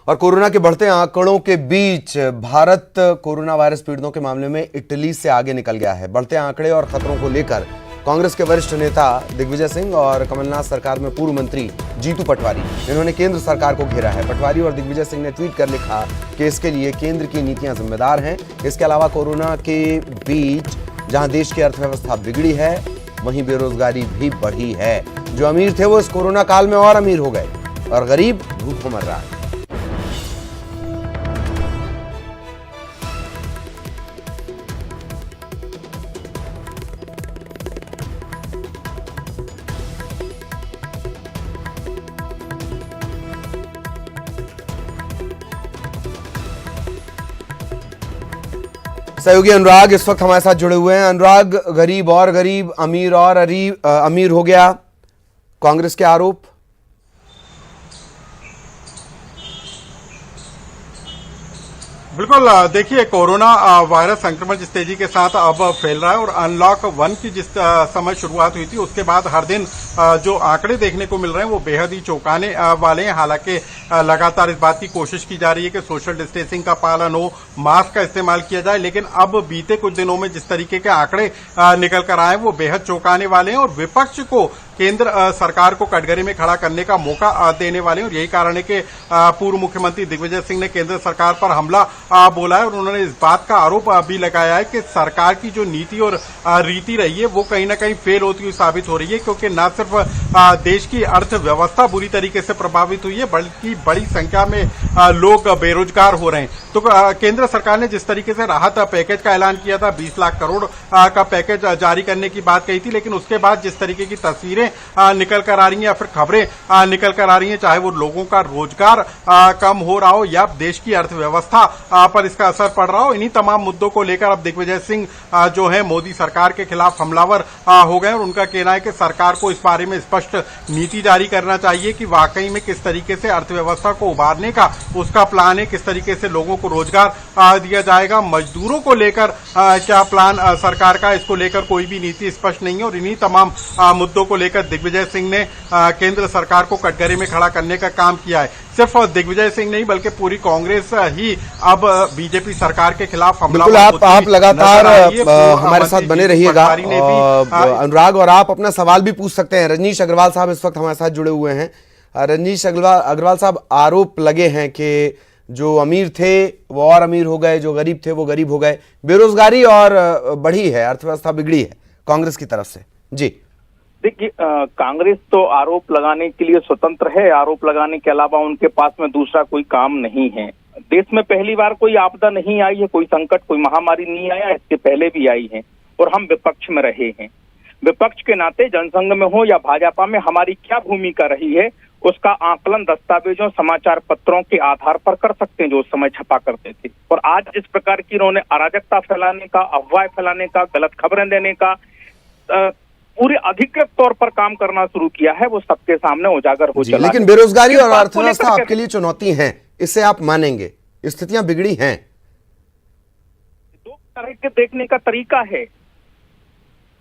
और कोरोना के बढ़ते आंकड़ों के बीच भारत कोरोना वायरस पीड़ितों के मामले में इटली से आगे निकल गया है। बढ़ते आंकड़े और खतरों को लेकर कांग्रेस के वरिष्ठ नेता दिग्विजय सिंह और कमलनाथ सरकार में पूर्व मंत्री जीतू पटवारी, इन्होंने केंद्र सरकार को घेरा है। पटवारी और दिग्विजय सिंह ने ट्वीट कर लिखा कि इसके लिए केंद्र की नीतियां जिम्मेदार हैं। इसके अलावा कोरोना के बीच जहां देश की अर्थव्यवस्था बिगड़ी है, वहीं बेरोजगारी भी बढ़ी है। जो अमीर थे वो इस कोरोना काल में और अमीर हो गए और गरीब भूखों मर रहा है। सहयोगी अनुराग इस वक्त हमारे साथ जुड़े हुए हैं। अनुराग, गरीब और गरीब, अमीर और अमीर हो गया, कांग्रेस के आरोप। बिल्कुल, देखिए कोरोना वायरस संक्रमण जिस तेजी के साथ अब फैल रहा है और अनलॉक 1 की जिस समय शुरुआत हुई थी उसके बाद हर दिन जो आंकड़े देखने को मिल रहे हैं वो बेहद ही चौंकाने वाले हैं। हालांकि लगातार इस बात की कोशिश की जा रही है कि सोशल डिस्टेंसिंग का पालन हो, मास्क का इस्तेमाल किया जाए, लेकिन अब बीते कुछ दिनों में जिस तरीके के आंकड़े निकल कर आए वो बेहद चौंकाने वाले हैं और विपक्ष को केंद्र सरकार को कटघरे में खड़ा करने का मौका देने वाले हैं। और यही कारण है कि पूर्व मुख्यमंत्री दिग्विजय सिंह ने केंद्र सरकार पर हमला बोला है और उन्होंने इस बात का आरोप भी लगाया है कि सरकार की जो नीति और रीति रही है वो कहीं ना कहीं फेल होती हुई साबित हो रही है, क्योंकि न सिर्फ देश की अर्थव्यवस्था बुरी तरीके से प्रभावित हुई है बल्कि बड़ी संख्या में लोग बेरोजगार हो रहे हैं। तो केंद्र सरकार ने जिस तरीके से राहत पैकेज का ऐलान किया था, 20 लाख करोड़ का पैकेज जारी करने की बात कही थी, लेकिन उसके बाद जिस तरीके की तस्वीरें निकल कर आ रही हैं या फिर खबरें निकल कर आ रही हैं, चाहे वो लोगों का रोजगार कम हो रहा हो या देश की अर्थव्यवस्था पर इसका असर पड़ रहा हो, इन्हीं तमाम मुद्दों को लेकर अब दिग्विजय सिंह जो है मोदी सरकार के खिलाफ हमलावर हो गए और उनका कहना है कि सरकार को इस बारे में स्पष्ट नीति जारी करना चाहिए कि वाकई में किस तरीके से अर्थव्यवस्था को उभारने का उसका प्लान है, किस तरीके से लोगों को रोजगार दिया जाएगा, मजदूरों को लेकर क्या प्लान सरकार का, इसको लेकर कोई भी नीति स्पष्ट नहीं है। और इन्हीं तमाम मुद्दों को लेकर दिग्विजय सिंह ने केंद्र सरकार को कटघरे में खड़ा करने का काम किया है। सिर्फ दिग्विजय सिंह नहीं बल्कि पूरी कांग्रेस ही अब बीजेपी सरकार के खिलाफ हमला। बिल्कुल, आप लगातार हमारे साथ बने रहिएगा अनुराग, और आप अपना सवाल भी पूछ सकते हैं। रजनीश अग्रवाल साहब इस वक्त हमारे साथ जुड़े हुए हैं। रजनीश अग्रवाल साहब, आरोप लगे हैं कि जो अमीर थे वो और अमीर हो गए, जो गरीब थे वो गरीब हो गए, बेरोजगारी और बढ़ी है, अर्थव्यवस्था बिगड़ी है कांग्रेस की तरफ से। जी देखिए, कांग्रेस तो आरोप लगाने के लिए स्वतंत्र है। आरोप लगाने के अलावा उनके पास में दूसरा कोई काम नहीं है। देश में पहली बार कोई आपदा नहीं आई है, कोई संकट, कोई महामारी नहीं आया, इसके पहले भी आई है और हम विपक्ष में रहे हैं। विपक्ष के नाते जनसंघ में हो या भाजपा में हमारी क्या भूमिका रही है उसका आकलन दस्तावेजों, समाचार पत्रों के आधार पर कर सकते हैं जो उस समय छपा करते थे। और आज जिस प्रकार की उन्होंने अराजकता फैलाने का, अफवाह फैलाने का, गलत खबरें देने का, पूरे अधिकृत तौर पर काम करना शुरू किया है, वो सबके सामने उजागर हो चला। लेकिन बेरोजगारी और अर्थव्यवस्था आपके लिए चुनौती है, इससे आप मानेंगे, स्थितियां बिगड़ी हैं। दो तरह के देखने का तरीका है,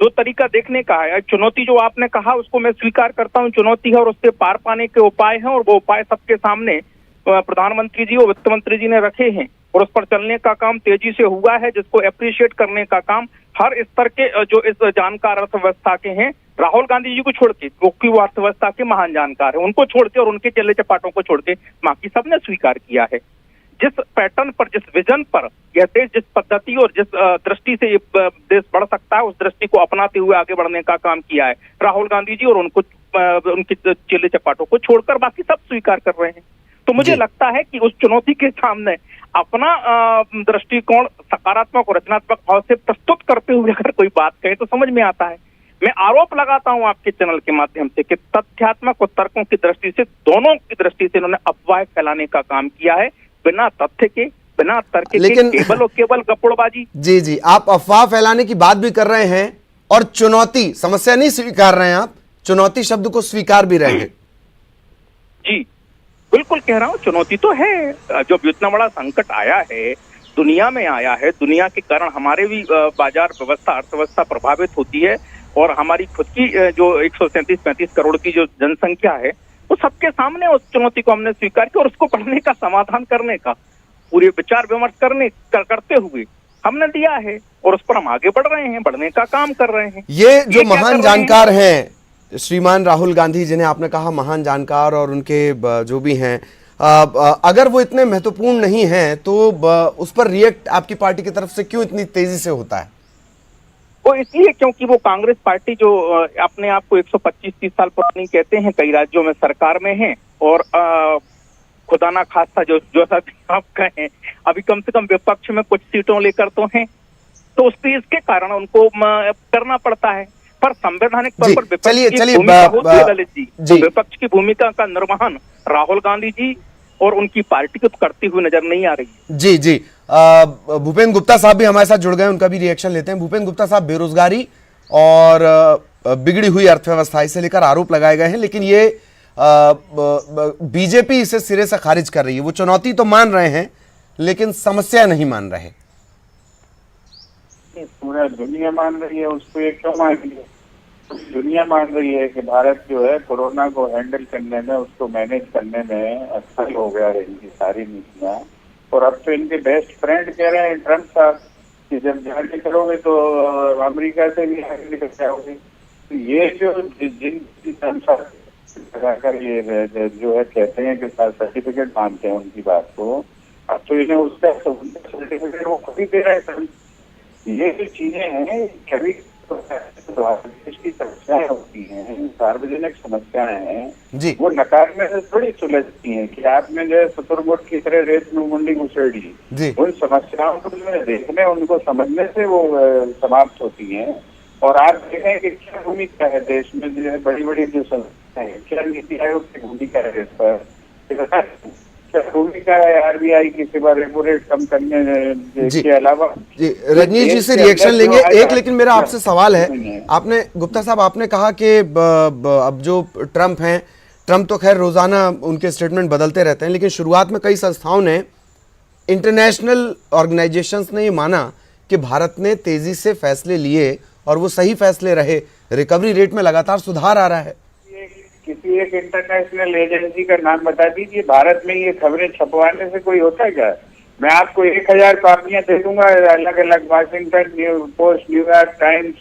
दो तरीका देखने का है। चुनौती जो आपने कहा उसको मैं स्वीकार करता हूं, चुनौती है और उससे पार पाने के उपाय हैं और वो उपाय सबके सामने प्रधानमंत्री जी और वित्त मंत्री जी ने रखे हैं और उस पर चलने का काम तेजी से हुआ है, जिसको अप्रिशिएट करने का काम हर स्तर के जो इस जानकार अर्थव्यवस्था के हैं, राहुल गांधी जी को छोड़ के, क्योंकि वो अर्थव्यवस्था के महान जानकार है, उनको छोड़ के और उनके चले चपाटों को छोड़ के बाकी सबने स्वीकार किया है। जिस पैटर्न पर, जिस विजन पर यह देश, जिस पद्धति और जिस दृष्टि से ये देश बढ़ सकता है, उस दृष्टि को अपनाते हुए आगे बढ़ने का काम किया है राहुल गांधी जी, और उनको उनके चेले चपाटों को छोड़कर बाकी सब स्वीकार कर रहे हैं। तो मुझे लगता है कि उस चुनौती के सामने अपना दृष्टिकोण सकारात्मक और रचनात्मक भाव से प्रस्तुत करते हुए अगर कोई बात कहे तो समझ में आता है। मैं आरोप लगाता हूं आपके चैनल के माध्यम से कि तथ्यात्मक और तर्कों की दृष्टि से, दोनों की दृष्टि से इन्होंने अफवाह फैलाने का काम किया है, बिना तथ्य के, बिना तर्क के, लेकिन केवल और केवल गप्पड़बाजी। जी, आप अफवाह फैलाने की बात भी कर रहे हैं और चुनौती, समस्या नहीं स्वीकार रहे हैं, आप चुनौती शब्द को स्वीकार भी रहे हैं। जी बिल्कुल कह रहा हूँ, चुनौती तो है। जब इतना बड़ा संकट आया है, दुनिया में आया है, दुनिया के कारण हमारे भी बाजार व्यवस्था, अर्थव्यवस्था प्रभावित होती है और हमारी खुद की जो 137-35 करोड़ की जो जनसंख्या है वो सबके सामने उस चुनौती को हमने स्वीकार किया और उसको पढ़ने का, समाधान करने का, पूरे विचार विमर्श करते हुए हमने दिया है और उस पर हम आगे बढ़ रहे हैं, बढ़ने का काम कर रहे हैं। ये जो क्या महान कर रहे जानकार हैं श्रीमान राहुल गांधी, जिन्हें आपने कहा महान जानकार, और उनके जो भी हैं, अगर वो इतने महत्वपूर्ण नहीं हैं तो उस पर रिएक्ट आपकी पार्टी की तरफ से क्यों इतनी तेजी से होता है? वो इसलिए क्योंकि वो कांग्रेस पार्टी जो अपने आप को 125-30 साल पुरानी कहते हैं, कई राज्यों में सरकार में है और खुदा ना खास्ता जो आप कहें अभी कम से कम विपक्ष में कुछ सीटों लेकर तो हैं, तो उसके इसके कारण उनको करना पड़ता है। पर संवैधानिक तौर पर विपक्ष की भूमिका होती है ललित जी, विपक्ष की भूमिका का निर्वहन राहुल गांधी जी और उनकी पार्टी को करती हुई नजर नहीं आ रही है। जी जी, भूपेंद्र गुप्ता साहब भी हमारे साथ जुड़ गए, उनका भी रिएक्शन लेते हैं। भूपेंद्र गुप्ता साहब, बेरोजगारी और बिगड़ी हुई अर्थव्यवस्था, इसे लेकर आरोप लगाए गए हैं, लेकिन ये बीजेपी इसे सिरे से खारिज कर रही है। वो चुनौती तो मान रहे हैं लेकिन समस्या नहीं मान रहे। पूरा दुनिया मान रही है उसको, ये क्यों मान रही है? दुनिया मान रही है कि भारत जो है कोरोना को हैंडल करने में, उसको मैनेज करने में असफल हो गया है इनकी सारी नीतियां। और अब तो इनके बेस्ट फ्रेंड कह रहे हैं ट्रम्प साहब कि जब जाके करोगे तो अमेरिका से भी आगे निकल जाओगे। तो ये जो जिन लगाकर ये जो है कहते हैं कि सर्टिफिकेट मानते हैं उनकी बात को, अब तो इन्हें उसका सर्टिफिकेट वो खुद ही दे रहे हैं। ये जो चीजें हैं कभी देश की समस्याएं होती हैं, सार्वजनिक समस्याएं हैं जी, वो नकारने से थोड़ी सुलझती हैं कि आपने जो है शुतुरमुर्ग की तरह रेत में मुंडी घुसेड़ी। उन समस्याओं को जो देखने, उनको समझने से वो समाप्त होती हैं। और आप देखें कि क्या भूमिका है देश में, जो है बड़ी बड़ी जो संस्थाएं हैं, क्या नीति आयोग की भूमिका है इस पर, क्या भूमिका है आरबीआई की सेवा रेपो रेट कम करने के अलावा। जी, रजनीश जी से रिएक्शन लेंगे एक, लेकिन मेरा आपसे सवाल है, आपने गुप्ता साहब आपने कहा कि अब जो ट्रम्प हैं, ट्रम्प तो खैर रोजाना उनके स्टेटमेंट बदलते रहते हैं, लेकिन शुरुआत में कई संस्थाओं ने, इंटरनेशनल ऑर्गेनाइजेशंस ने ये माना कि भारत ने तेजी से फैसले लिए और वो सही फैसले रहे, रिकवरी रेट में लगातार सुधार आ रहा है। किसी एक इंटरनेशनल एजेंसी का नाम बता दीजिए, भारत में ये खबरें छपवाने से कोई होता है क्या? मैं आपको 1000 कॉपियां दे दूंगा अलग अलग, Washington post, New York times,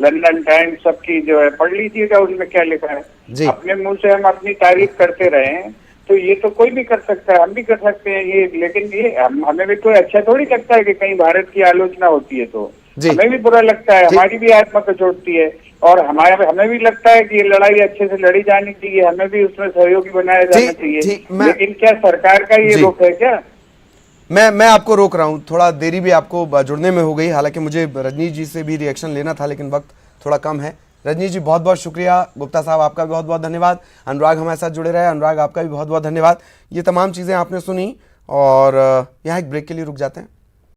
London times, सबकी जो है पढ़ लीजिएगा, उसमें क्या लिखा है। अपने मुंह से हम अपनी तारीफ करते रहे हैं, तो ये तो कोई भी कर सकता है, हम भी कर सकते हैं ये। लेकिन ये हमें भी कोई अच्छा थोड़ी लगता है कि कहीं भारत की आलोचना होती है तो हमें भी बुरा लगता है, हमारी भी आत्मा कचोटती है। और हमें भी लगता है कि ये लड़ाई अच्छे से लड़ी जानी चाहिए, हमें भी उसमें सहयोगी बनाया जाना चाहिए। लेकिन क्या सरकार का ये रोक है क्या? मैं आपको रोक रहा हूं, थोड़ा देरी भी आपको जुड़ने में हो गई, हालांकि मुझे रजनीश जी से भी रिएक्शन लेना था लेकिन वक्त थोड़ा कम है। रजनीश जी बहुत बहुत शुक्रिया, गुप्ता साहब आपका भी बहुत बहुत धन्यवाद, अनुराग हमारे साथ जुड़े रहे, अनुराग आपका भी बहुत बहुत धन्यवाद। ये तमाम चीज़ें आपने सुनी और यहाँ एक ब्रेक के लिए रुक जाते हैं।